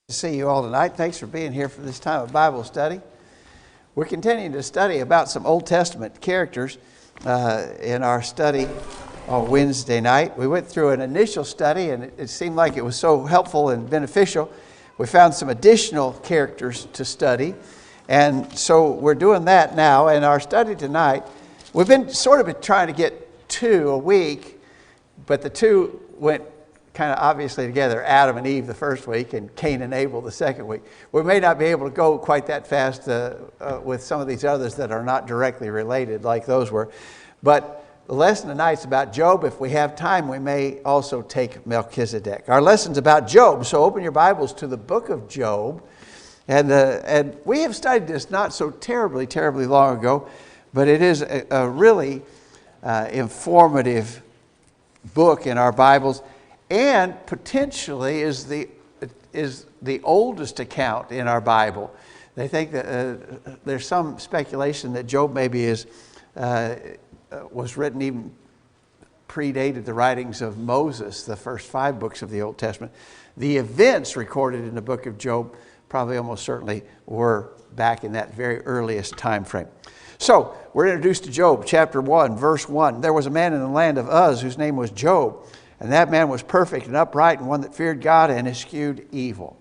To see you all tonight. Thanks for being here for this time of Bible study. We're continuing to study about some Old Testament characters in our study on Wednesday night. We went through an initial study and it seemed like it was so helpful and beneficial. We found some additional characters to study, and so we're doing that now. In our study tonight, we've been trying to get two a week, but the two went kind of obviously together. Adam and Eve the first week and Cain and Abel the second week. We may not be able to go quite that fast with some of these others that are not directly related like those were. But the lesson tonight's about Job. If we have time, we may also take Melchizedek. Our lesson's about Job, so open your Bibles to the book of Job. And we have studied this not so terribly long ago, but it is a really informative book in our Bibles, and potentially is the oldest account in our Bible. They think that there's some speculation that Job maybe was written even predated the writings of Moses, the first 5 books of the Old Testament. The events recorded in the book of Job probably almost certainly were back in that very earliest time frame. So we're introduced to Job, chapter 1, verse 1. There was a man in the land of Uz whose name was Job. And that man was perfect and upright and one that feared God and eschewed evil.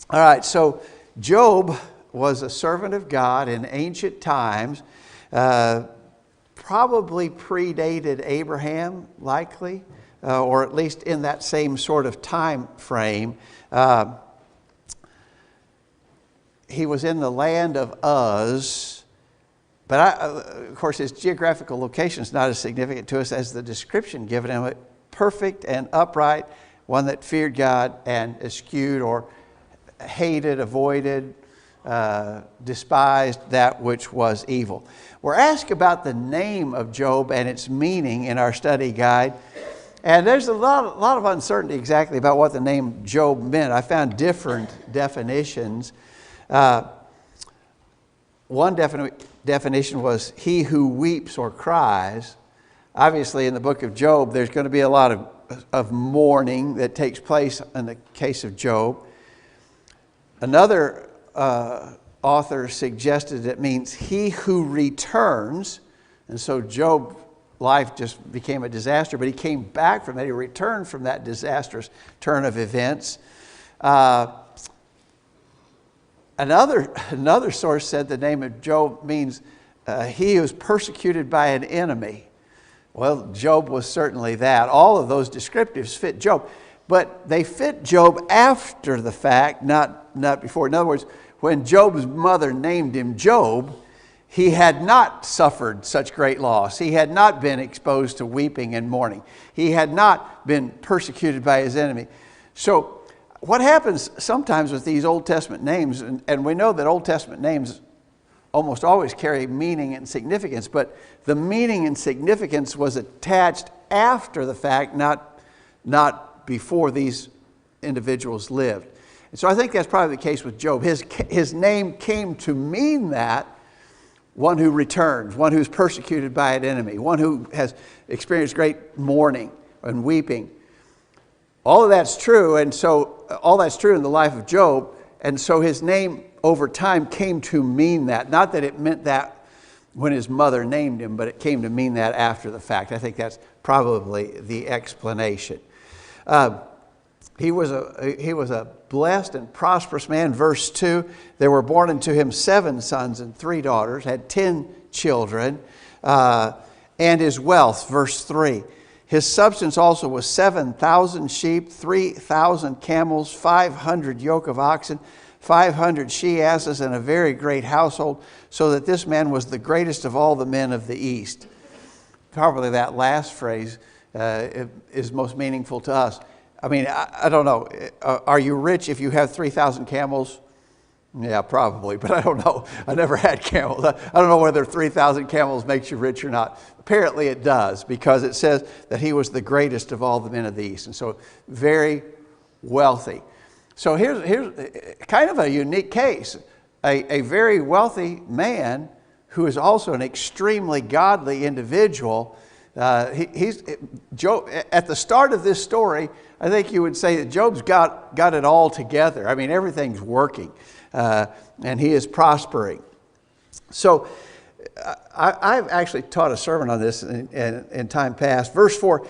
All right, so Job was a servant of God in ancient times, probably predated Abraham, likely, or at least in that same sort of time frame. He was in the land of Uz, but of course his geographical location is not as significant to us as the description given him. Perfect and upright, one that feared God and eschewed or hated, avoided, despised that which was evil. We're asked about the name of Job and its meaning in our study guide. And there's a lot of uncertainty exactly about what the name Job meant. I found different definitions. One definition was he who weeps or cries. Obviously, in the book of Job, there's going to be a lot of mourning that takes place in the case of Job. Another author suggested it means he who returns. And so Job's life just became a disaster, but he came back from that. He returned from that disastrous turn of events. Another source said the name of Job means he who is persecuted by an enemy. Well, Job was certainly that. All of those descriptives fit Job, but they fit Job after the fact, not before. In other words, when Job's mother named him Job, he had not suffered such great loss. He had not been exposed to weeping and mourning. He had not been persecuted by his enemy. So what happens sometimes with these Old Testament names, and we know that Old Testament names almost always carry meaning and significance, but the meaning and significance was attached after the fact, not before these individuals lived. And so I think that's probably the case with Job. His name came to mean that, one who returns, one who's persecuted by an enemy, one who has experienced great mourning and weeping. All of that's true, and so all that's true in the life of Job, and so his name over time came to mean that. Not that it meant that when his mother named him, but it came to mean that after the fact. I think that's probably the explanation. He was a blessed and prosperous man. Verse 2, there were born unto him 7 sons and 3 daughters, had 10 children, and his wealth, verse 3. His substance also was 7,000 sheep, 3,000 camels, 500 yoke of oxen, 500 she-asses, and a very great household, so that this man was the greatest of all the men of the East. Probably that last phrase is most meaningful to us. I mean, I don't know. Are you rich if you have 3,000 camels? Yeah, probably, but I don't know. I never had camels. I don't know whether 3,000 camels makes you rich or not. Apparently it does, because it says that he was the greatest of all the men of the East. And so very wealthy. So here's kind of a unique case. A very wealthy man who is also an extremely godly individual Job, at the start of this story, I think you would say that Job's got it all together. I mean, everything's working, and he is prospering. So I've actually taught a sermon on this in time past. Verse 4,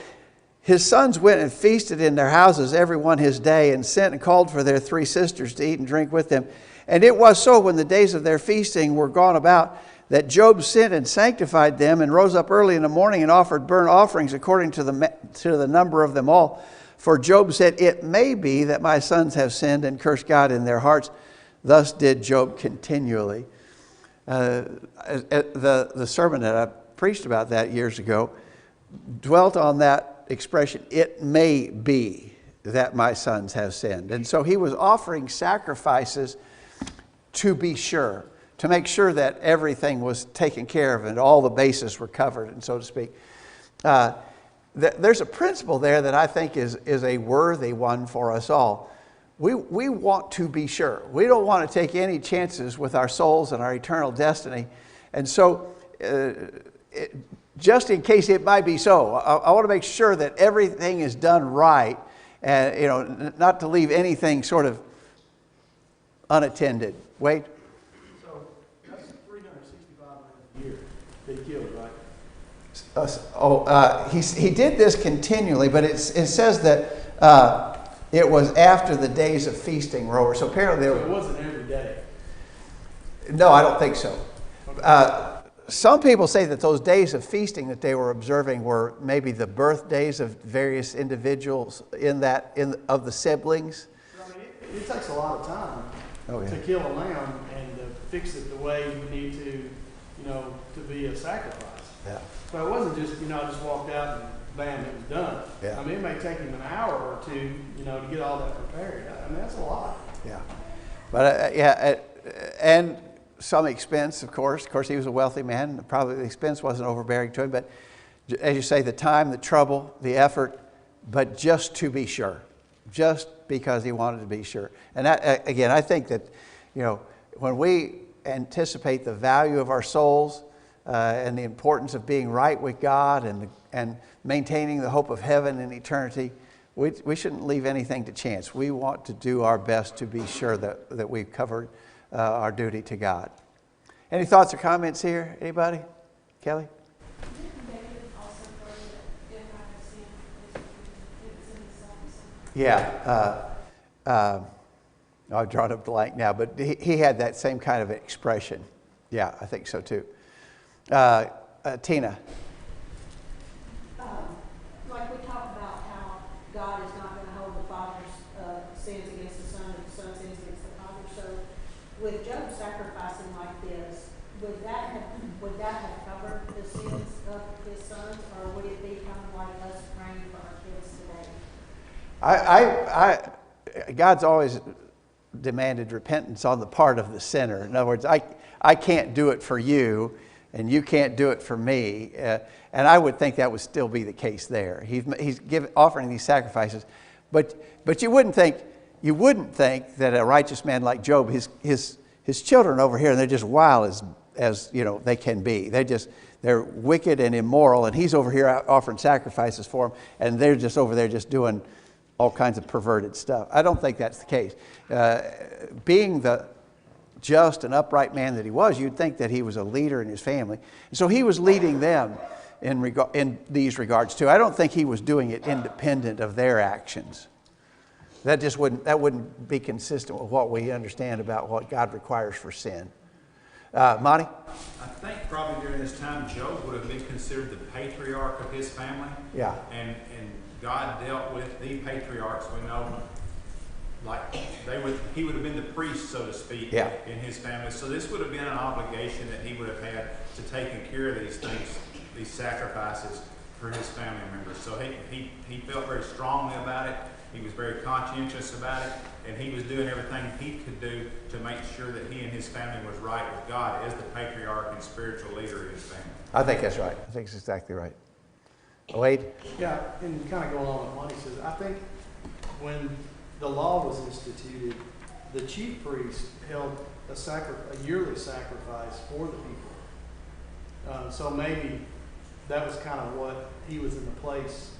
his sons went and feasted in their houses, every one his day, and sent and called for their 3 sisters to eat and drink with them. And it was so, when the days of their feasting were gone about, that Job sent and sanctified them, and rose up early in the morning and offered burnt offerings according to the number of them all. For Job said, it may be that my sons have sinned and cursed God in their hearts. Thus did Job continually. The sermon that I preached about that years ago dwelt on that expression, it may be that my sons have sinned. And so he was offering sacrifices to be sure, to make sure that everything was taken care of and all the bases were covered, and so to speak. There's a principle there that I think is a worthy one for us all. We want to be sure. We don't want to take any chances with our souls and our eternal destiny. And so, just in case it might be so, I want to make sure that everything is done right, and not to leave anything sort of unattended. Wade? So that's 365 a year they killed, right? He did this continually, but it says that it was after the days of feasting were over. So apparently So it wasn't every day. No, I don't think so. Okay. Some people say that those days of feasting that they were observing were maybe the birthdays of various individuals of the siblings. I mean, it takes a lot of time to kill a lamb and to fix it the way you need to, to be a sacrifice. Yeah. So it wasn't just, I just walked out and bam, it was done. Yeah. I mean, it may take him an hour or two, to get all that prepared. I mean, that's a lot. Yeah. But and some expense, of course. Of course, he was a wealthy man. Probably the expense wasn't overbearing to him. But as you say, the time, the trouble, the effort, but just to be sure. Just because he wanted to be sure. And that, again, I think that, when we anticipate the value of our souls and the importance of being right with God and maintaining the hope of heaven and eternity, we shouldn't leave anything to chance. We want to do our best to be sure that we've covered our duty to God. Any thoughts or comments here? Anybody? Kelly? Yeah. I've drawn a blank now, but he had that same kind of expression. Yeah, I think so too. Tina? Like we talked about how God is not going to hold the father's sins against the son, and the son's sins against the father. So with Job sacrificing like this, would that have covered the sins of his sons, or would it be kind of like us praying for our kids today? God's always demanded repentance on the part of the sinner. In other words, I can't do it for you, and you can't do it for me. And I would think that would still be the case there. He's offering these sacrifices, but you wouldn't think that a righteous man like Job, his children over here, and they're just wild as they can be. They're wicked and immoral, and he's over here offering sacrifices for them, and they're just over there just doing all kinds of perverted stuff. I don't think that's the case. Being the just and upright man that he was, you'd think that he was a leader in his family. And so he was leading them in these regards too. I don't think he was doing it independent of their actions. That wouldn't be consistent with what we understand about what God requires for sin. Monty? I think probably during this time, Job would have been considered the patriarch of his family. Yeah. And God dealt with the patriarchs. We know, like he would have been the priest, so to speak, yeah, in his family. So this would have been an obligation that he would have had to take care of these things, these sacrifices for his family members. So he felt very strongly about it. He was very conscientious about it, and he was doing everything he could do to make sure that he and his family was right with God as the patriarch and spiritual leader of his family. I think that's right. I think it's exactly right. Wade? Yeah, and kind of going on with what he says, I think when the law was instituted, the chief priest held a yearly sacrifice for the people. So maybe that was kind of what he was in the place,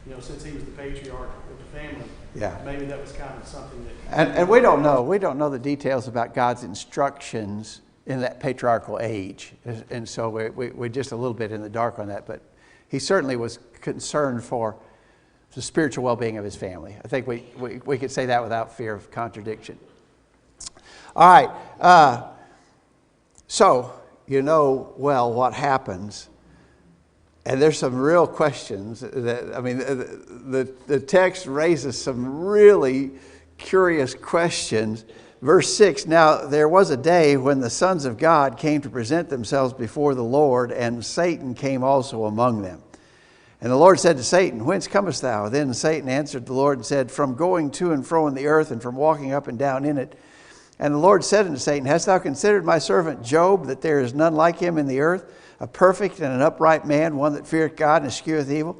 you know, since he was the patriarch of the family. Yeah. Maybe that was kind of something that. And we don't know the details about God's instructions in that patriarchal age. And so we're just a little bit in the dark on that. But he certainly was concerned for the spiritual well-being of his family. I think we could say that without fear of contradiction. All right. So you know well what happens. And there's some real questions that, I mean, the text raises some really curious questions. Verse 6, now there was a day when the sons of God came to present themselves before the Lord, and Satan came also among them. And the Lord said to Satan, whence comest thou? Then Satan answered the Lord and said, from going to and fro in the earth, and from walking up and down in it. And the Lord said unto Satan, hast thou considered my servant Job, that there is none like him in the earth, a perfect and an upright man, one that feareth God and escheweth evil?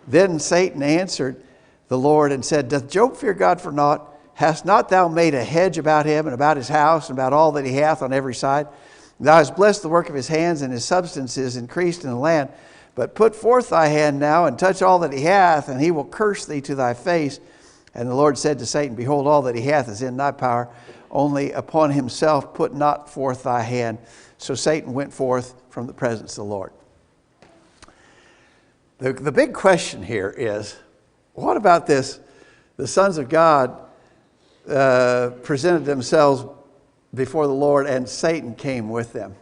Then Satan answered the Lord and said, doth Job fear God for naught? Hast not thou made a hedge about him and about his house and about all that he hath on every side? Thou hast blessed the work of his hands, and his substance is increased in the land. But put forth thy hand now and touch all that he hath, and he will curse thee to thy face. And the Lord said to Satan, behold, all that he hath is in thy power, only upon himself put not forth thy hand. So Satan went forth from the presence of the Lord. The big question here is, what about this? The sons of God presented themselves before the Lord, and Satan came with them.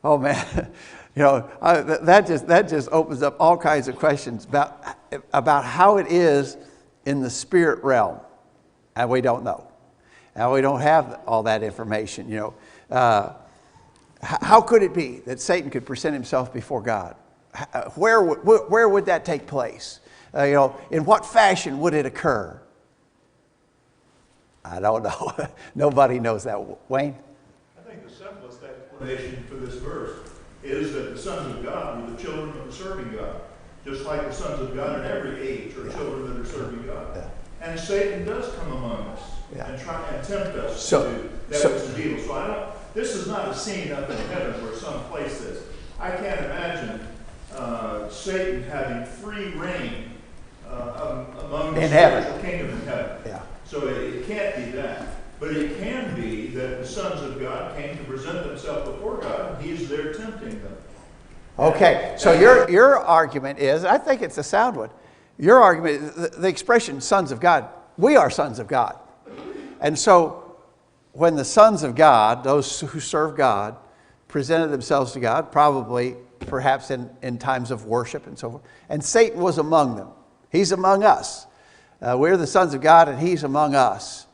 Oh man, you know, that just opens up all kinds of questions about how it is in the spirit realm, and we don't know. And we don't have all that information, you know. How could it be that Satan could present himself before God? Where would that take place? You know, in what fashion would it occur? I don't know. Nobody knows that. Wayne? I think the simplest explanation for this verse is that the sons of God were the children of the serving God, just like the sons of God in every age are children that are serving God. Yeah. And Satan does come among us and try and tempt us to do that was the deal. So this is not a scene up in heaven where some place is. I can't imagine Satan having free reign among the spiritual kingdom in heaven. Yeah. So it can't be that. But it can be that the sons of God came to present themselves before God, and he's there tempting them. Okay, so your argument is, I think it's a sound one. Your argument, the expression sons of God, we are sons of God. And so when the sons of God, those who serve God, presented themselves to God, probably perhaps in times of worship and so forth, and Satan was among them. He's among us. We're the sons of God, and he's among us.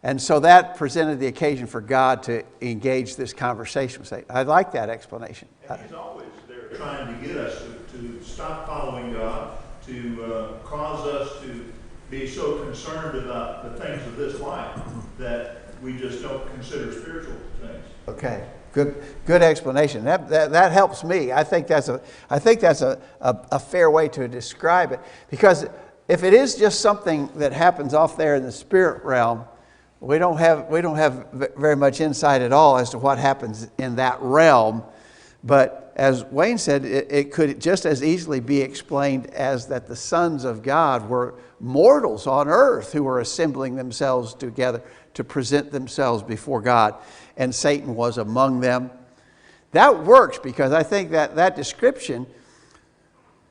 And so that presented the occasion for God to engage this conversation with Satan. I like that explanation. And he's always there trying to get us to stop following God, to cause us to be so concerned about the things of this life that we just don't consider spiritual things. Okay, good explanation. That helps me. I think that's a fair way to describe it, because if it is just something that happens off there in the spirit realm, we don't have very much insight at all as to what happens in that realm. But as Wayne said, it could just as easily be explained as that the sons of God were mortals on earth who were assembling themselves together to present themselves before God, and Satan was among them. That works, because I think that description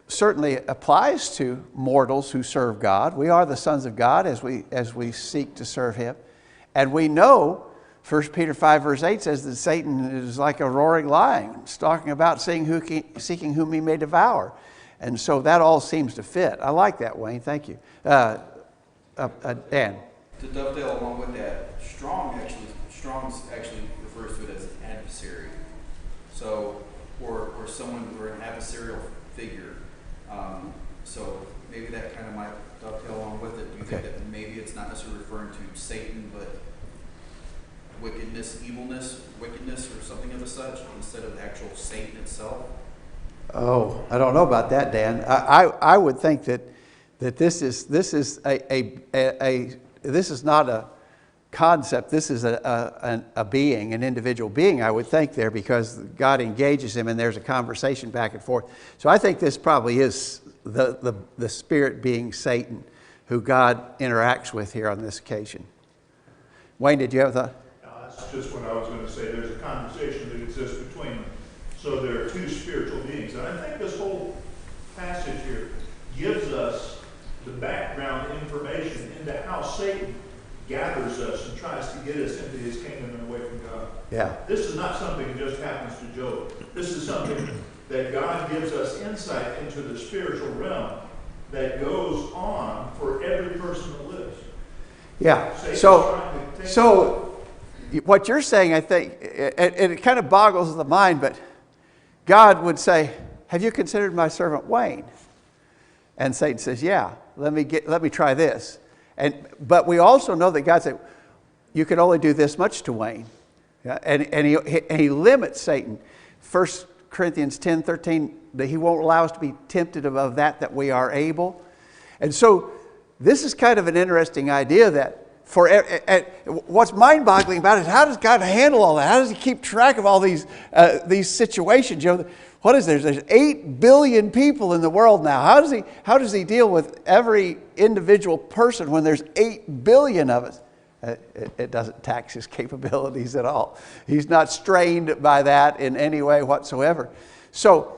certainly applies to mortals who serve God. We are the sons of God as we seek to serve him. And we know 1 Peter 5 verse 8 says that Satan is like a roaring lion, stalking about, seeking whom he may devour. And so that all seems to fit. I like that, Wayne. Thank you. Dan? To dovetail along with that, Strong's actually refers to it as an adversary. So, or someone, or an adversarial figure. So maybe that kind of might dovetail along with it. Do you think that maybe it's not necessarily referring to Satan, but wickedness, or something of the such, instead of the actual Satan itself? Oh, I don't know about that, Dan. I would think that this is not concept. This is a being, an individual being, I would think there, because God engages him and there's a conversation back and forth. So I think this probably is the spirit being Satan who God interacts with here on this occasion. Wayne, did you have a thought? That's just what I was going to say. There's a conversation that exists between them. So there are two spiritual beings. And I think this whole passage here gives us the background information into how Satan gathers us and tries to get us into his kingdom and away from God. Yeah. This is not something that just happens to Job. This is something that God gives us insight into the spiritual realm that goes on for every person that lives. Yeah. Satan's So trying to take what you're saying, I think, and it kind of boggles the mind, but God would say, have you considered my servant Wayne? And Satan says, yeah, let me try this. But we also know that God said, you can only do this much to Wayne. Yeah? And he limits Satan. 1 Corinthians 10:13, that he won't allow us to be tempted above that we are able. And so this is kind of an interesting idea that what's mind-boggling about it is how does God handle all that? How does he keep track of all these situations? You know, what is there? There's 8 billion people in the world now. How does he deal with every individual person when there's 8 billion of us? It doesn't tax his capabilities at all. He's not strained by that in any way whatsoever. So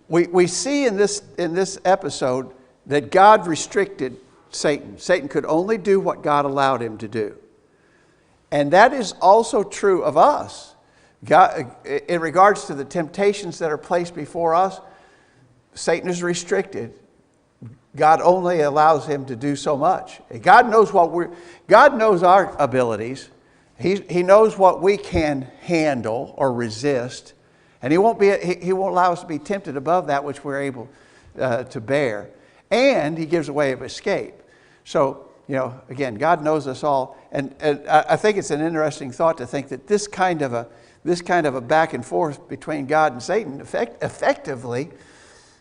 we see in this episode that God restricted Satan. Satan could only do what God allowed him to do. And that is also true of us. God, in regards to the temptations that are placed before us, Satan is restricted. God only allows him to do so much. God knows God knows our abilities. He knows what we can handle or resist, and He won't allow us to be tempted above that which we're able to bear. And He gives a way of escape. So, you know, again, God knows us all, and I think it's an interesting thought to think that this kind of a back and forth between God and Satan effectively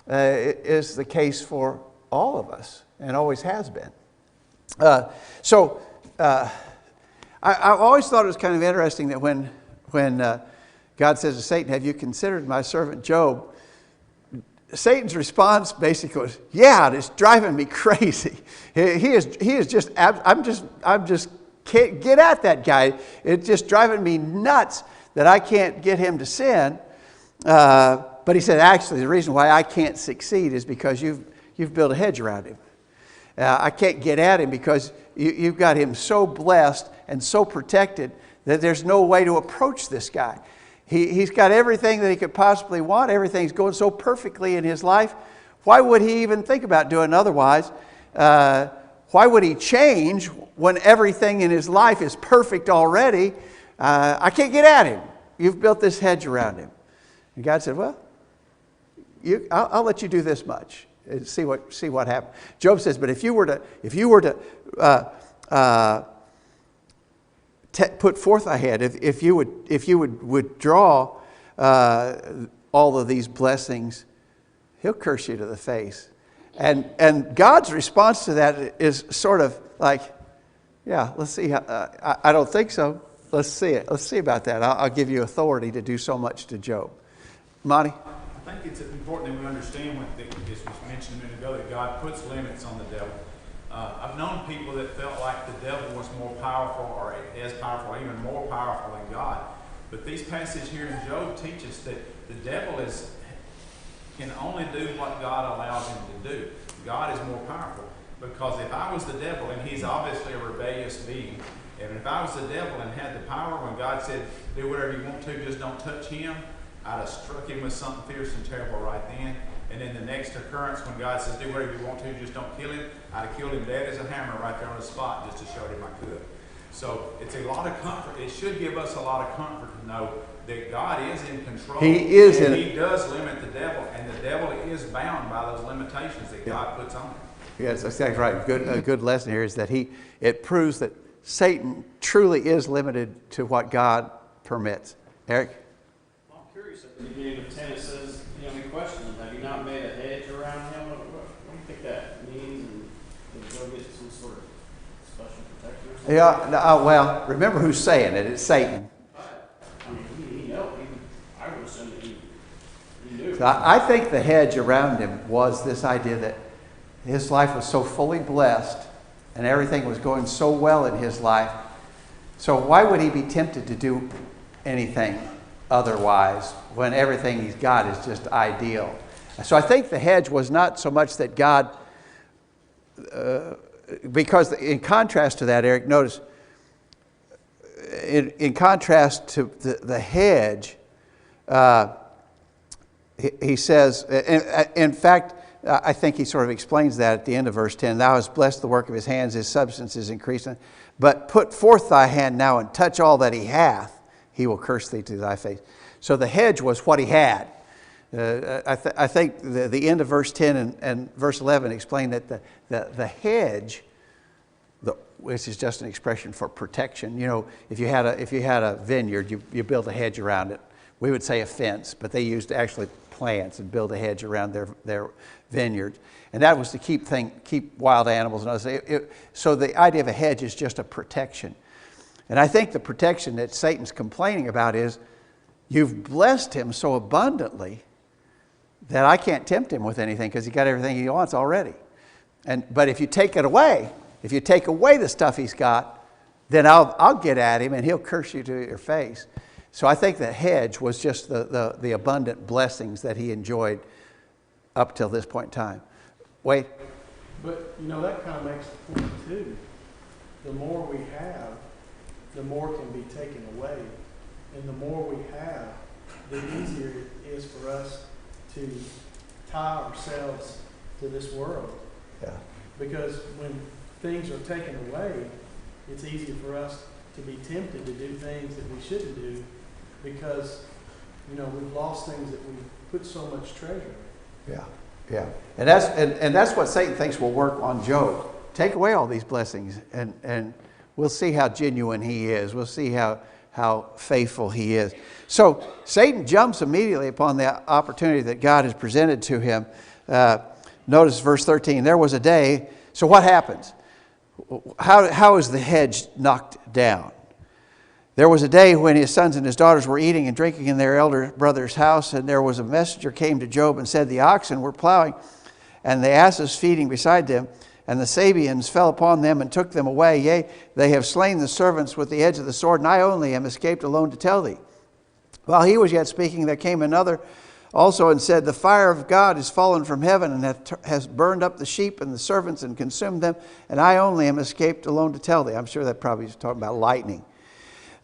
is the case for all of us, and always has been. I always thought it was kind of interesting that when God says to Satan, have you considered my servant Job? Satan's response basically was, yeah, it's driving me crazy. He is just, I'm just can't get at that guy. It's just driving me nuts that I can't get him to sin. But he said, actually, the reason why I can't succeed is because you've built a hedge around him. I can't get at him because you've got him so blessed and so protected that there's no way to approach this guy. He's got everything that he could possibly want. Everything's going so perfectly in his life. Why would he even think about doing otherwise? Why would he change when everything in his life is perfect already? I can't get at him. You've built this hedge around him. And God said, well, I'll let you do this much. And see what happens. Job says, but if you were to put forth a head, if you would withdraw all of these blessings, He'll curse you to the face. And God's response to that is sort of like, yeah, let's see. I don't think so. Let's see it. Let's see about that. I'll give you authority to do so much to Job. Monty? I think it's important that we understand what this was mentioned a minute ago, that God puts limits on the devil. I've known people that felt like the devil was more powerful or as powerful, or even more powerful than God. But these passages here in Job teach us that the devil can only do what God allows him to do. God is more powerful. Because if I was the devil, and he's obviously a rebellious being, and if I was the devil and had the power when God said, do whatever you want to, just don't touch him, I'd have struck him with something fierce and terrible right then. And then the next occurrence when God says, do whatever you want to, just don't kill him, I'd have killed him dead as a hammer right there on the spot just to show him I could. So it's a lot of comfort. It should give us a lot of comfort to know that God is in control. He is and He does limit the devil, and the devil is bound by those limitations that God puts on him. Yes, that's exactly right. A good lesson here is that it proves that Satan truly is limited to what God permits. Eric? Well, I'm curious, at the beginning of 10 it says, he questions him, have you not made a hedge around him? What do you think that means? And does Job get some sort of special protectors. Yeah, well, remember who's saying it. It's Satan. I mean, he know. I would assume that he knew. So I think the hedge around him was this idea that his life was so fully blessed and everything was going so well in his life. So why would he be tempted to do anything otherwise when everything he's got is just ideal? So I think the hedge was not so much that God, because in contrast to that, Eric, notice, in contrast to the hedge, he says, in fact, I think he sort of explains that at the end of verse 10. Thou hast blessed the work of his hands, his substance is increasing. But put forth thy hand now and touch all that he hath, he will curse thee to thy face. So the hedge was what he had. I think the end of verse 10 and verse 11 explain that the hedge, which is just an expression for protection. You know, if you had a vineyard, you build a hedge around it. We would say a fence, but they used actually plants and build a hedge around their vineyards. And that was to keep wild animals and others. So the idea of a hedge is just a protection. And I think the protection that Satan's complaining about is, you've blessed him so abundantly that I can't tempt him with anything because he got everything he wants already. But if you take it away, if you take away the stuff he's got, then I'll get at him and he'll curse you to your face. So I think the hedge was just the abundant blessings that he enjoyed up till this point in time. Wait. But, that kind of makes the point, too. The more we have, the more can be taken away. And the more we have, the easier it is for us to tie ourselves to this world. Yeah. Because when things are taken away, it's easy for us to be tempted to do things that we shouldn't do because, we've lost things that we put so much treasure in. Yeah. Yeah. And that's what Satan thinks will work on Job. Take away all these blessings and we'll see how genuine he is. We'll see how faithful he is. So Satan jumps immediately upon the opportunity that God has presented to him. Notice verse 13. There was a day. So what happens? How is the hedge knocked down? There was a day when his sons and his daughters were eating and drinking in their elder brother's house, and there was a messenger came to Job and said, the oxen were plowing, and the asses feeding beside them, and the Sabeans fell upon them and took them away. Yea, they have slain the servants with the edge of the sword, and I only am escaped alone to tell thee. While he was yet speaking, there came another also and said, the fire of God is fallen from heaven and has burned up the sheep and the servants and consumed them, and I only am escaped alone to tell thee. I'm sure that probably is talking about lightning.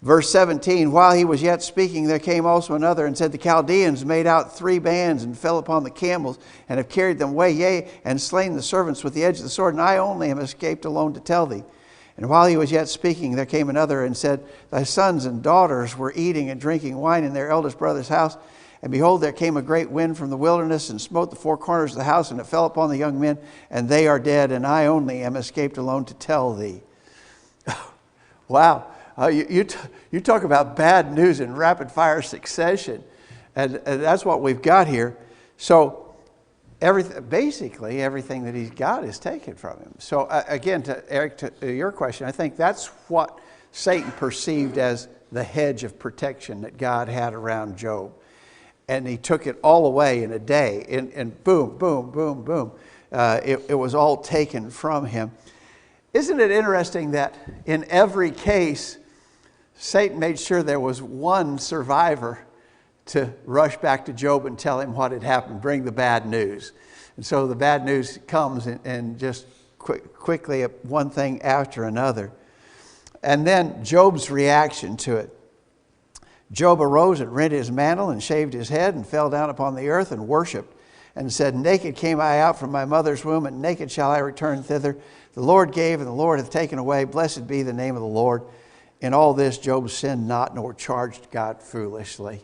Verse 17, while he was yet speaking, there came also another and said, the Chaldeans made out 3 bands and fell upon the camels and have carried them away, yea, and slain the servants with the edge of the sword, and I only am escaped alone to tell thee. And while he was yet speaking, there came another and said, thy sons and daughters were eating and drinking wine in their eldest brother's house. And behold, there came a great wind from the wilderness and smote the 4 corners of the house, and it fell upon the young men, and they are dead, and I only am escaped alone to tell thee. Wow. You talk about bad news in rapid fire succession. And that's what we've got here. So basically everything that he's got is taken from him. So again, Eric, to your question, I think that's what Satan perceived as the hedge of protection that God had around Job. And he took it all away in a day. And boom, boom, boom, boom. It was all taken from him. Isn't it interesting that in every case, Satan made sure there was one survivor to rush back to Job and tell him what had happened, bring the bad news. And so the bad news comes and just quickly one thing after another. And then Job's reaction to it. Job arose and rent his mantle and shaved his head and fell down upon the earth and worshipped and said, naked came I out from my mother's womb, and naked shall I return thither. The Lord gave and the Lord hath taken away. Blessed be the name of the Lord. In all this, Job sinned not, nor charged God foolishly.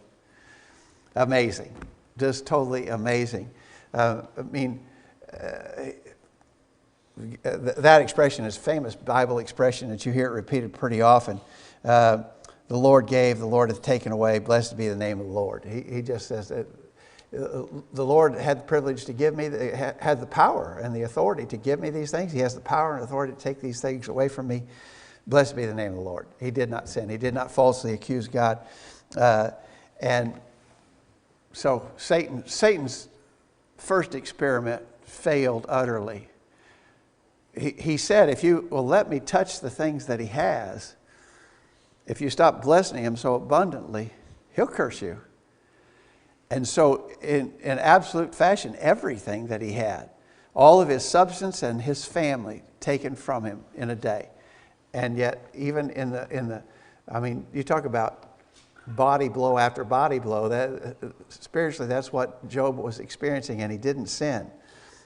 Amazing. Just totally amazing. That expression is a famous Bible expression that you hear it repeated pretty often. The Lord gave, the Lord hath taken away. Blessed be the name of the Lord. He just says that the Lord had the privilege to give me, had the power and the authority to give me these things. He has the power and authority to take these things away from me. Blessed be the name of the Lord. He did not sin. He did not falsely accuse God. And so Satan's first experiment failed utterly. He said, if you will let me touch the things that he has, if you stop blessing him so abundantly, he'll curse you. And so in absolute fashion, everything that he had, all of his substance and his family taken from him in a day. And yet even in the I mean, you talk about body blow after body blow, that spiritually that's what Job was experiencing, and he didn't sin.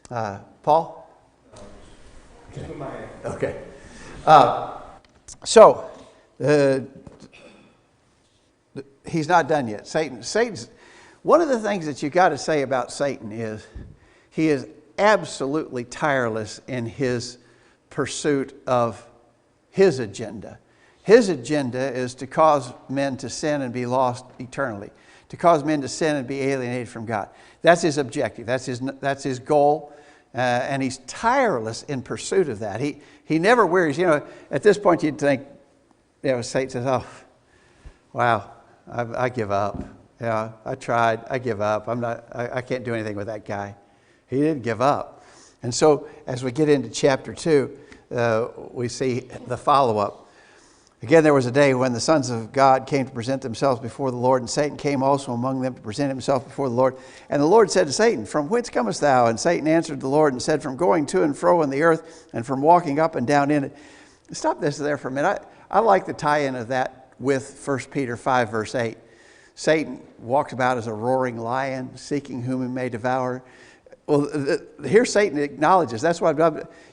Paul? Okay. So he's not done yet. Satan's one of the things that you got to say about Satan is he is absolutely tireless in his pursuit of his agenda. His agenda is to cause men to sin and be lost eternally, to cause men to sin and be alienated from God. That's his objective. That's his goal. And he's tireless in pursuit of that. He never wearies. You know, at this point you'd think, Satan says, "Oh, wow, I give up. Yeah, I tried. I give up. I can't do anything with that guy." He didn't give up. And so as we get into chapter 2, we see the follow-up. Again, there was a day when the sons of God came to present themselves before the Lord, and Satan came also among them to present himself before the Lord. And the Lord said to Satan, "From whence comest thou?" And Satan answered the Lord and said, "From going to and fro in the earth, and from walking up and down in it." Stop this there for a minute. I like the tie-in of that with 1 Peter 5, verse 8. Satan walks about as a roaring lion, seeking whom he may devour. Well, here Satan acknowledges, that's why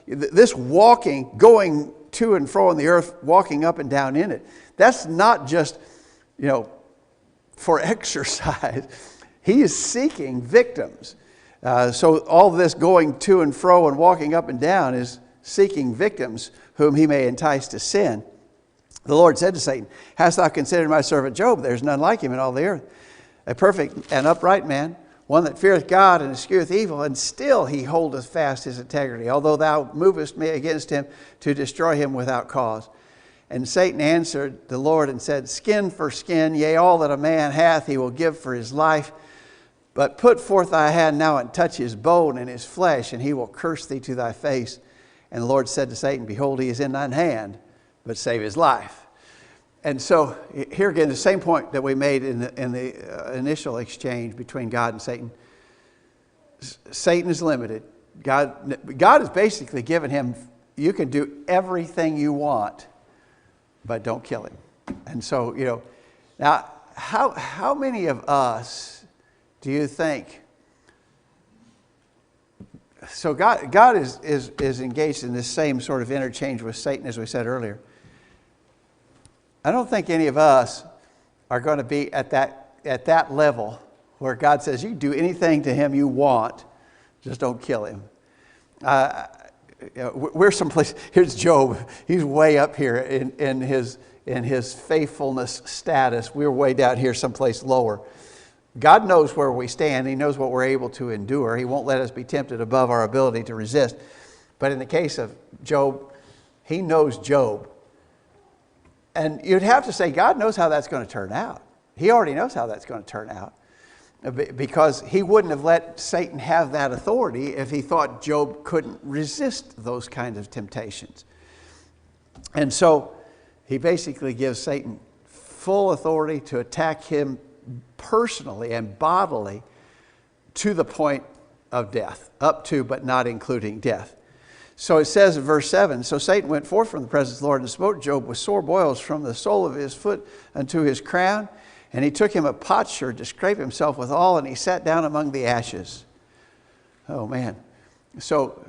this walking, going to and fro in the earth, walking up and down in it, that's not just, for exercise. He is seeking victims. So all this going to and fro and walking up and down is seeking victims whom he may entice to sin. The Lord said to Satan, "Hast thou considered my servant Job? There is none like him in all the earth, a perfect and upright man, one that feareth God and escheweth evil, and still he holdeth fast his integrity, although thou movest me against him to destroy him without cause." And Satan answered the Lord and said, "Skin for skin, yea, all that a man hath he will give for his life. But put forth thy hand now and touch his bone and his flesh, and he will curse thee to thy face." And the Lord said to Satan, "Behold, he is in thine hand, but save his life." And so here again, the same point that we made in the initial exchange between God and Satan. Satan is limited. God has basically given him, you can do everything you want, but don't kill him. And so, now how many of us do you think? So God is engaged in this same sort of interchange with Satan, as we said earlier. I don't think any of us are going to be at that level where God says, "You can do anything to him you want, just don't kill him." We're someplace. Here's Job. He's way up here in his faithfulness status. We're way down here, someplace lower. God knows where we stand. He knows what we're able to endure. He won't let us be tempted above our ability to resist. But in the case of Job, he knows Job. And you'd have to say God knows how that's going to turn out. He already knows how that's going to turn out. Because he wouldn't have let Satan have that authority if he thought Job couldn't resist those kinds of temptations. And so he basically gives Satan full authority to attack him personally and bodily to the point of death, up to but not including death. So it says in verse 7, "So Satan went forth from the presence of the Lord and smote Job with sore boils from the sole of his foot unto his crown. And he took him a potsherd to scrape himself withal, and he sat down among the ashes." Oh man. So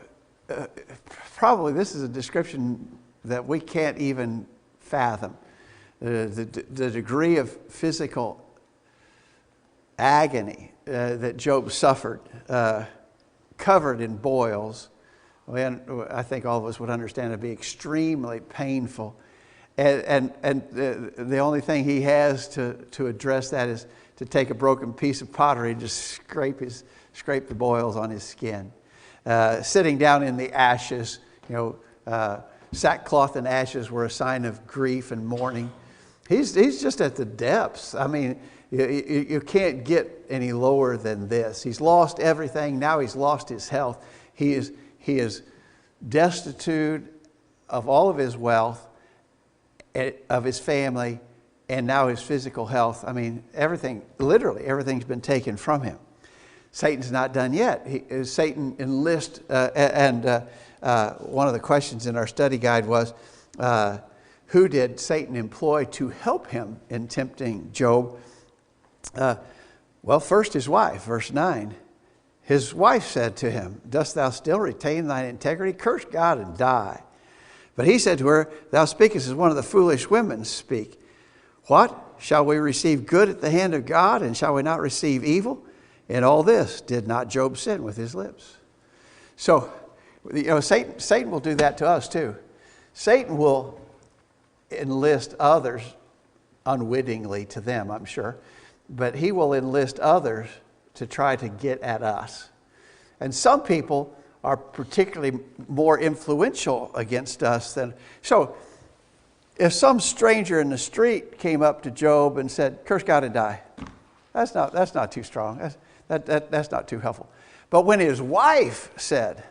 probably this is a description that we can't even fathom. The degree of physical agony that Job suffered, covered in boils. I think all of us would understand it to be extremely painful. And the only thing he has to address that is to take a broken piece of pottery and just scrape the boils on his skin. Sitting down in the ashes, sackcloth and ashes were a sign of grief and mourning. He's just at the depths. I mean, you can't get any lower than this. He's lost everything. Now he's lost his health. He is destitute of all of his wealth, of his family, and now his physical health. I mean, literally everything's been taken from him. Satan's not done yet. Satan enlists, and one of the questions in our study guide was, who did Satan employ to help him in tempting Job? Well, first his wife, verse 9. His wife said to him, "Dost thou still retain thine integrity? Curse God and die." But he said to her, "Thou speakest as one of the foolish women speak. What? Shall we receive good at the hand of God, and shall we not receive evil? In all this did not Job sin with his lips?" So, Satan will do that to us too. Satan will enlist others unwittingly to them, I'm sure, but he will enlist others to try to get at us. And some people are particularly more influential against us than... So, if some stranger in the street came up to Job and said, "Curse God and die," that's not too strong. That's not too helpful. But when his wife said,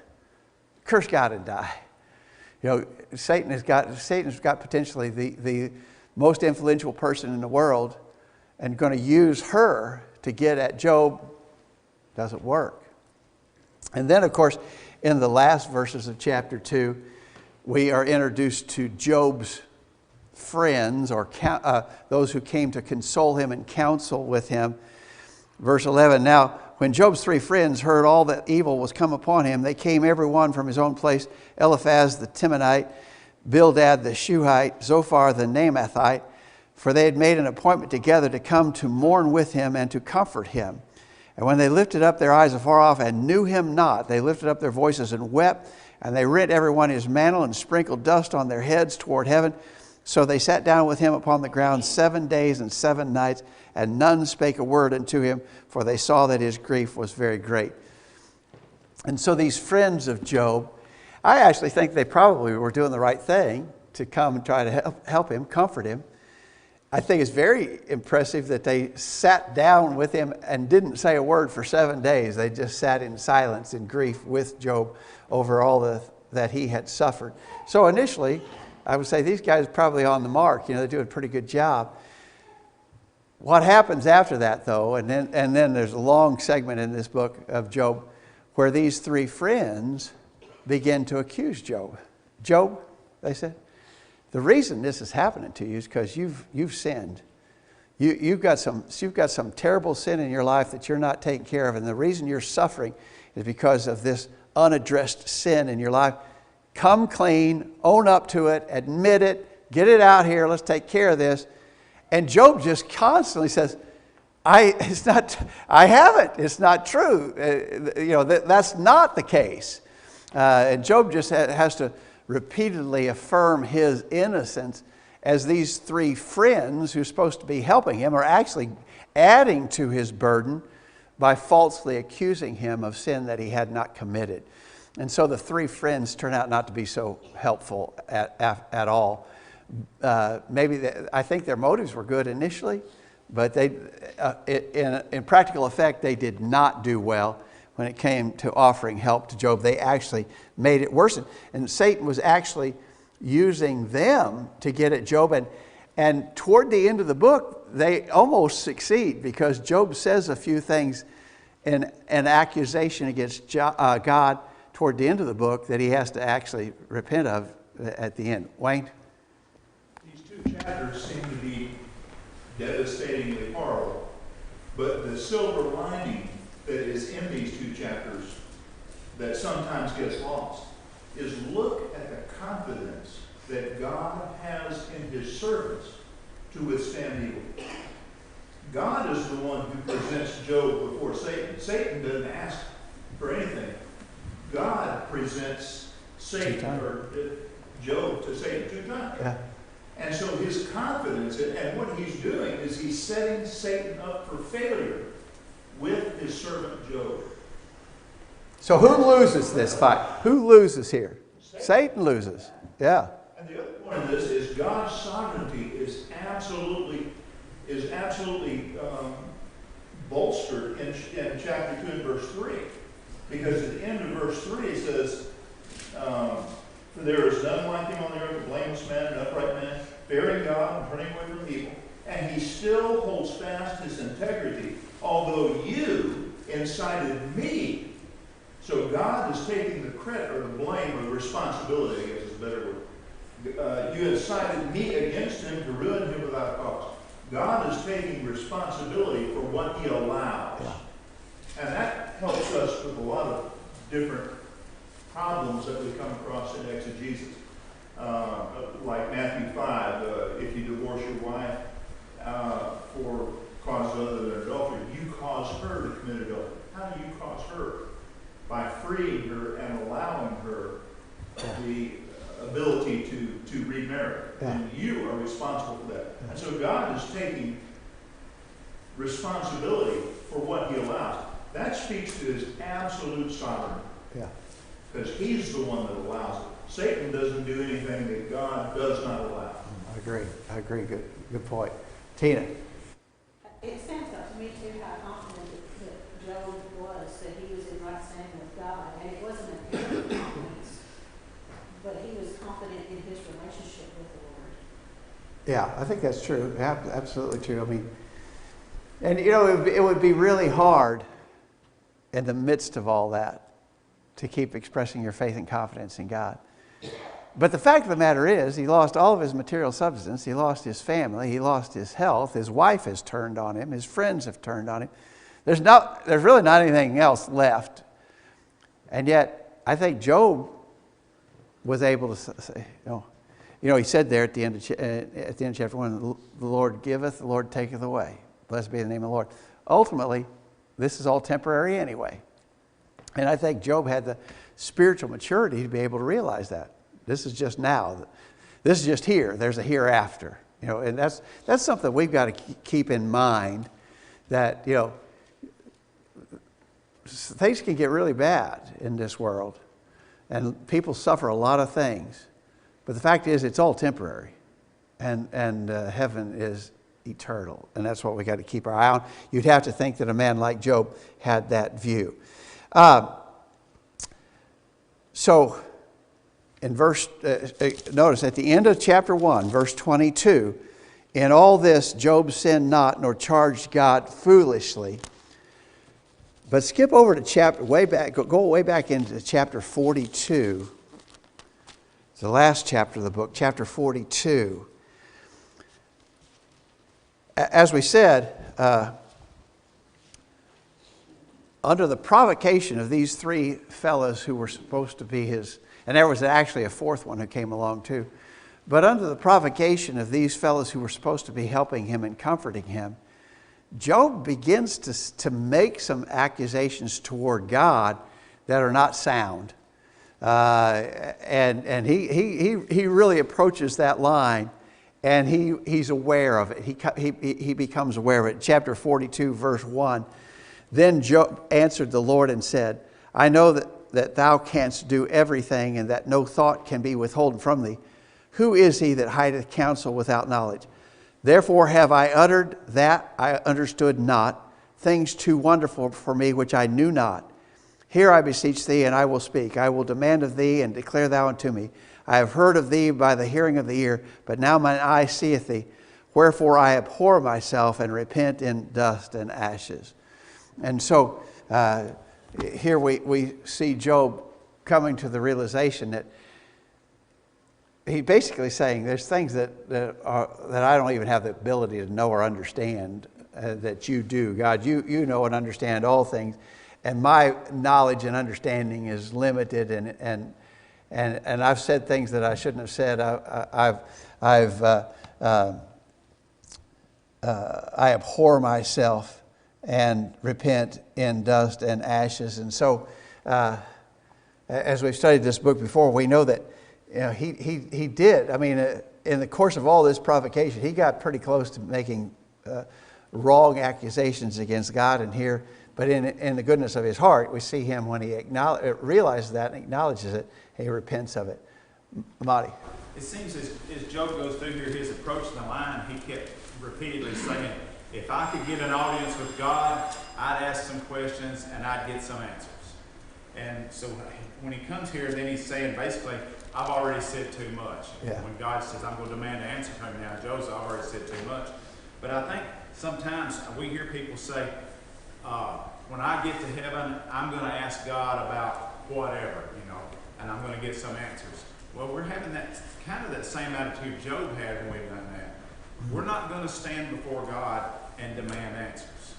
"Curse God and die," Satan's got potentially the most influential person in the world, and going to use her to get at Job. Doesn't work. And then, of course, in the last verses of chapter 2, we are introduced to Job's friends, or those who came to console him and counsel with him. Verse 11, "Now, when Job's 3 friends heard all that evil was come upon him, they came every one from his own place: Eliphaz the Temanite, Bildad the Shuhite, Zophar the Naamathite, for they had made an appointment together to come to mourn with him and to comfort him. And when they lifted up their eyes afar off and knew him not, they lifted up their voices and wept, and they rent every one his mantle and sprinkled dust on their heads toward heaven. So they sat down with him upon the ground 7 days and 7 nights, and none spake a word unto him, for they saw that his grief was very great." And so these friends of Job, I actually think they probably were doing the right thing to come and try to help him, comfort him. I think it's very impressive that they sat down with him and didn't say a word for 7 days. They just sat in silence and grief with Job over all that he had suffered. So initially, I would say these guys are probably on the mark. They do a pretty good job. What happens after that, though, and then there's a long segment in this book of Job where these 3 friends begin to accuse Job. "Job," they said, "the reason this is happening to you is because you've sinned. You've got some terrible sin in your life that you're not taking care of, and the reason you're suffering is because of this unaddressed sin in your life. Come clean, own up to it, admit it, get it out here. Let's take care of this." And Job just constantly says, I haven't. It's not true. That's not the case. And Job just has to repeatedly affirm his innocence, as these 3 friends who are supposed to be helping him are actually adding to his burden by falsely accusing him of sin that he had not committed. And so the 3 friends turn out not to be so helpful at all. I think their motives were good initially, but in practical effect, they did not do well when it came to offering help to Job. They actually made it worse. And Satan was actually using them to get at Job. And toward the end of the book, they almost succeed, because Job says a few things in an accusation against God toward the end of the book that he has to actually repent of at the end. Wayne? These 2 chapters seem to be devastatingly horrible, but the silver lining that is in these 2 chapters that sometimes gets lost is look at the confidence that God has in his servants to withstand evil. God is the one who presents Job before Satan. Satan doesn't ask for anything. God presents Job to Satan 2 times. Yeah. And so his confidence, and what he's doing is he's setting Satan up for failure with his servant Job. So who loses this fight? Who loses here? Satan loses. Yeah. And the other point of this is God's sovereignty is absolutely bolstered in chapter 2 and verse 3. Because at the end of verse 3 it says, for there is none like him on the earth, a blameless man, an upright man, fearing God and turning away from evil. And he still holds fast his integrity, although you incited me. So God is taking the credit or the blame or the responsibility, I guess is a better word. You incited me against him to ruin him without cause. God is taking responsibility for what he allows. Yeah. And that helps us with a lot of different problems that we come across in exegesis. Like Matthew 5, if you divorce your wife for causes other than adultery, you cause her to commit adultery. How do you cause her? By freeing her and allowing her the ability to remarry. Yeah. And you are responsible for that. And so God is taking responsibility for what he allows. That speaks to his absolute sovereignty. Yeah. Because he's the one that allows it. Satan doesn't do anything that God does not allow. I agree. Good point. Tina. It stands out to me too how confident that Job was that he was in right standing with God, and it wasn't an arrogant confidence, but he was confident in his relationship with the Lord. Yeah, I think that's true. Absolutely true. I mean, and you know, it would be really hard in the midst of all that to keep expressing your faith and confidence in God. But the fact of the matter is, he lost all of his material substance. He lost his family. He lost his health. His wife has turned on him. His friends have turned on him. There's really not anything else left. And yet, I think Job was able to say, you know, he said there at the end of chapter 1, the Lord giveth, the Lord taketh away. Blessed be the name of the Lord. Ultimately, this is all temporary anyway. And I think Job had the spiritual maturity to be able to realize that. This is just now. This is just here. There's a hereafter. You know, and that's something we've got to keep in mind, that, you know, things can get really bad in this world. And people suffer a lot of things. But the fact is, it's all temporary. And heaven is eternal. And that's what we got to keep our eye on. You'd have to think that a man like Job had that view. So, in notice at the end of chapter 1, verse 22, in all this Job sinned not, nor charged God foolishly. But skip over to go way back into chapter 42. It's the last chapter of the book, chapter 42. As we said, under the provocation of these three fellows who were supposed to be his, and there was actually a fourth one who came along too, but under the provocation of these fellows who were supposed to be helping him and comforting him, Job begins to make some accusations toward God that are not sound. And he really approaches that line, and he's aware of it. He becomes aware of it. Chapter 42, verse 1. Then Job answered the Lord and said, I know that thou canst do everything, and that no thought can be withholden from thee. Who is he that hideth counsel without knowledge? Therefore have I uttered that I understood not, things too wonderful for me which I knew not. Hear, I beseech thee, and I will speak. I will demand of thee, and declare thou unto me. I have heard of thee by the hearing of the ear, but now mine eye seeth thee. Wherefore I abhor myself, and repent in dust and ashes. And so here we see Job coming to the realization that he's basically saying there's things that I don't even have the ability to know or understand that you do. God, you know and understand all things, and my knowledge and understanding is limited, and I've said things that I shouldn't have said. I abhor myself and repent in dust and ashes. And so, as we've studied this book before, we know that he did. I mean, in the course of all this provocation, he got pretty close to making wrong accusations against God and here. But in the goodness of his heart, we see him when he realizes that and acknowledges it, he repents of it. Marty. It seems as Job goes through here, his approach to the line, he kept repeatedly saying, if I could get an audience with God, I'd ask some questions and I'd get some answers. And so when he comes here, then he's saying basically, I've already said too much. Yeah. When God says, I'm going to demand an answer from you now, Job's already said too much. But I think sometimes we hear people say, when I get to heaven, I'm going to ask God about whatever, and I'm going to get some answers. Well, we're having that kind of that same attitude Job had when we've done that. We're not going to stand before God and demand answers.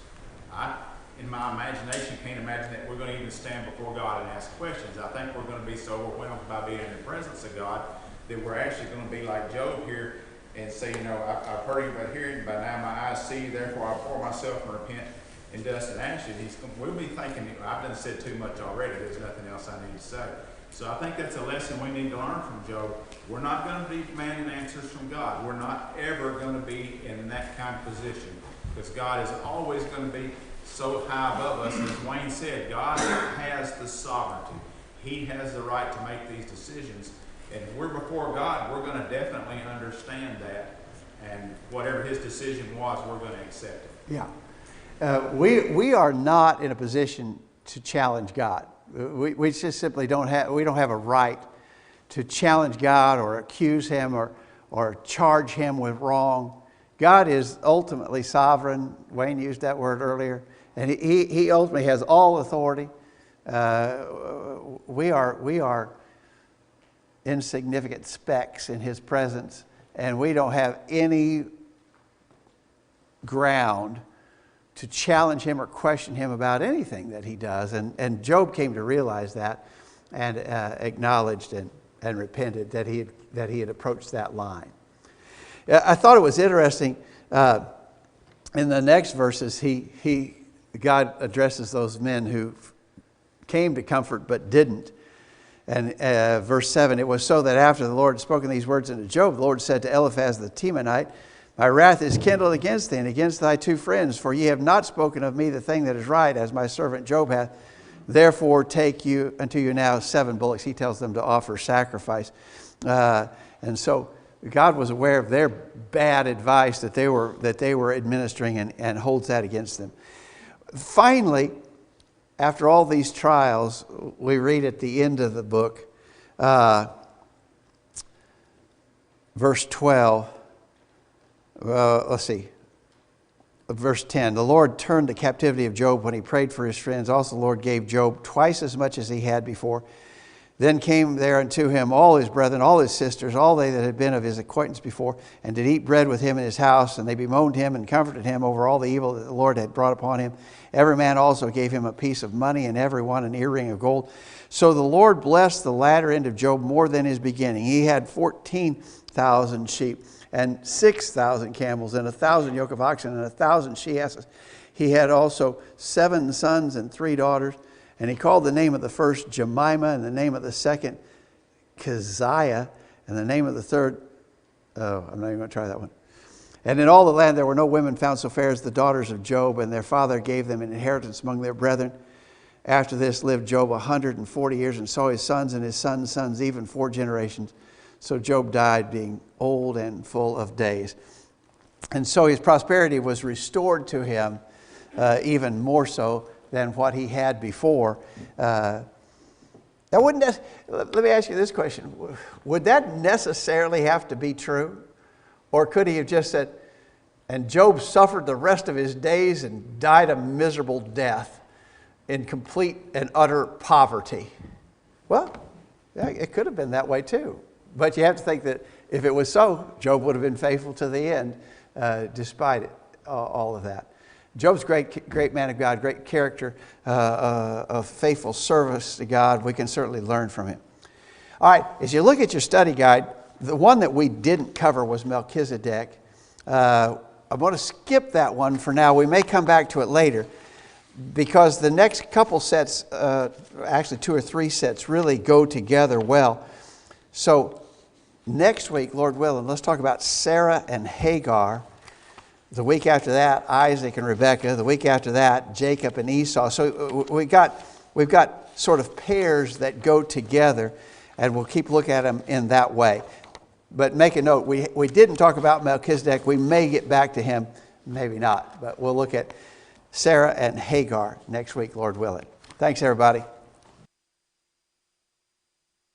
I, in my imagination, can't imagine that we're going to even stand before God and ask questions. I think we're going to be so overwhelmed by being in the presence of God that we're actually going to be like Job here and say, I've heard you by hearing, but now my eyes see, therefore I pour myself and repent in dust and ashes. We'll be thinking, I've done said too much already. There's nothing else I need to say. So I think that's a lesson we need to learn from Job. We're not going to be demanding answers from God. We're not ever going to be in that kind of position because God is always going to be so high above us. And as Wayne said, God has the sovereignty. He has the right to make these decisions. And if we're before God, we're going to definitely understand that. And whatever his decision was, we're going to accept it. Yeah. We are not in a position to challenge God. We just simply don't have a right to challenge God or accuse him or charge him with wrong. God is ultimately sovereign. Wayne used that word earlier. And he ultimately has all authority. We are insignificant specks in his presence, and we don't have any ground to challenge him or question him about anything that he does. And Job came to realize that and acknowledged and repented that he had approached that line. I thought it was interesting. In the next verses, God addresses those men who came to comfort but didn't. And verse 7, it was so that after the Lord had spoken these words unto Job, the Lord said to Eliphaz the Temanite, my wrath is kindled against thee and against thy two friends, for ye have not spoken of me the thing that is right, as my servant Job hath. Therefore take you unto you now 7 bullocks. He tells them to offer sacrifice. And so God was aware of their bad advice that they were administering and holds that against them. Finally, after all these trials, we read at the end of the book, verse 12. Let's see. Verse 10. The Lord turned the captivity of Job when he prayed for his friends. Also the Lord gave Job twice as much as he had before. Then came there unto him all his brethren, all his sisters, all they that had been of his acquaintance before, and did eat bread with him in his house. And they bemoaned him and comforted him over all the evil that the Lord had brought upon him. Every man also gave him a piece of money, and every one an earring of gold. So the Lord blessed the latter end of Job more than his beginning. He had 14,000 sheep, and 6,000 camels, and 1,000 yoke of oxen, and 1,000 she-asses. He had also 7 sons and 3 daughters. And he called the name of the first Jemima, and the name of the second Keziah, and the name of the third, I'm not even going to try that one. And in all the land there were no women found so fair as the daughters of Job, and their father gave them an inheritance among their brethren. After this lived Job 140 years, and saw his sons and his sons' sons, even 4 generations. So Job died, being old and full of days. And so his prosperity was restored to him, even more so than what he had before. Let me ask you this question. Would that necessarily have to be true? Or could he have just said, and Job suffered the rest of his days and died a miserable death in complete and utter poverty? Well, yeah, it could have been that way too. But you have to think that if it was so, Job would have been faithful to the end, despite it, all of that. Job's great man of God, great character, of faithful service to God. We can certainly learn from him. All right, as you look at your study guide, the one that we didn't cover was Melchizedek. I'm going to skip that one for now. We may come back to it later because the next couple sets, actually 2 or 3 sets, really go together well. So Next week, Lord willing, let's talk about Sarah and Hagar. The week after that, Isaac and Rebekah. The week after that, Jacob and Esau. So we've got sort of pairs that go together, and we'll keep looking at them in that way. But make a note, we didn't talk about Melchizedek. We may get back to him, maybe not. But we'll look at Sarah and Hagar next week, Lord willing. Thanks, everybody.